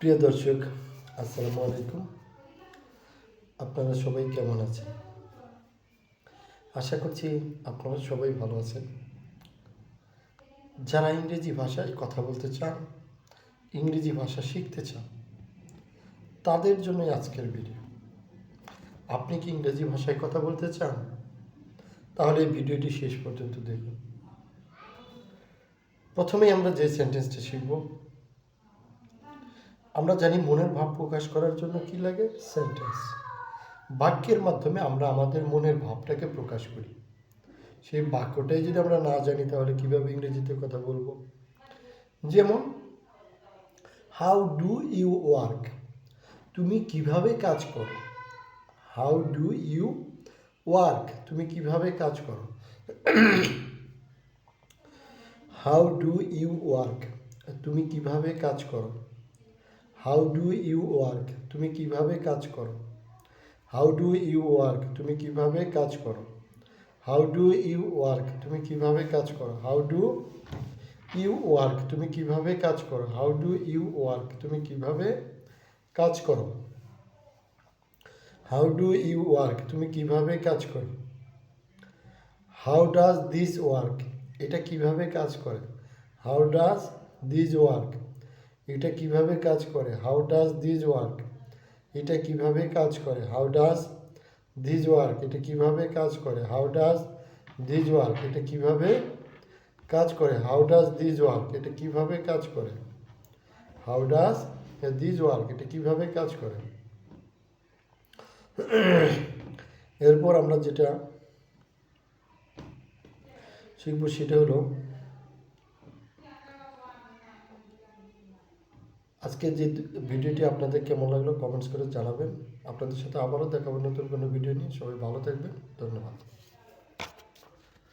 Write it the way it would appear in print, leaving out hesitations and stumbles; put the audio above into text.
প্রিয় দর্শক, আসসালামু আলাইকুম। আপনারা সবাই কেমন আছেন? আশা করছি আপনারা সবাই ভালো আছেন। যারা ইংরেজি ভাষায় কথা বলতে চান, ইংরেজি ভাষা শিখতে চান, তাদের জন্য আজকের ভিডিও। আপনি কি ইংরেজি ভাষায় কথা বলতে চান? তাহলে এই ভিডিওটি শেষ পর্যন্ত দেখুন। প্রথমেই আমরা যে সেন্টেন্সটা শিখব, আমরা জানি মনের ভাব প্রকাশ করার জন্য কি লাগে? সেন্টেন্স। বাক্যের মাধ্যমে আমরা আমাদের মনের ভাবটাকে প্রকাশ করি। সেই বাক্যটাই যদি আমরা না জানি তাহলে কিভাবে ইংরেজিতে কথা বলবো? যেমন, হাউ ডু ইউ ওয়ার্ক? তুমি কিভাবে কাজ করো? How do you work? তুমি কিভাবে কাজ করো? How do you work? তুমি কিভাবে কাজ করো? How do you work? তুমি কিভাবে কাজ করো? How do you work? তুমি কিভাবে কাজ করো? How do you work? তুমি কিভাবে কাজ করো? How do you work? তুমি কিভাবে কাজ করো? How do you work? তুমি কিভাবে কাজ করো? How do you work? তুমি কিভাবে কাজ করো? How does this work? এটা কিভাবে কাজ করে? How does this work? এটা কিভাবে কাজ করে? How does this work? এটা কিভাবে কাজ করে? How does this work? এটা কিভাবে কাজ করে? How does this work? এটা কিভাবে কাজ করে? How does this work? এটা কিভাবে কাজ করে? How does this work? এটা কিভাবে কাজ করে? এরপর আমরা যেটা শিখব সেটা হলো, আজকে যে ভিডিওটি আপনাদের কেমন লাগলো কমেন্টস করে জানাবেন। আপনাদের সাথে আবারও দেখা হবে নতুন কোনো ভিডিও নিয়ে। সবাই ভালো থাকবেন। ধন্যবাদ।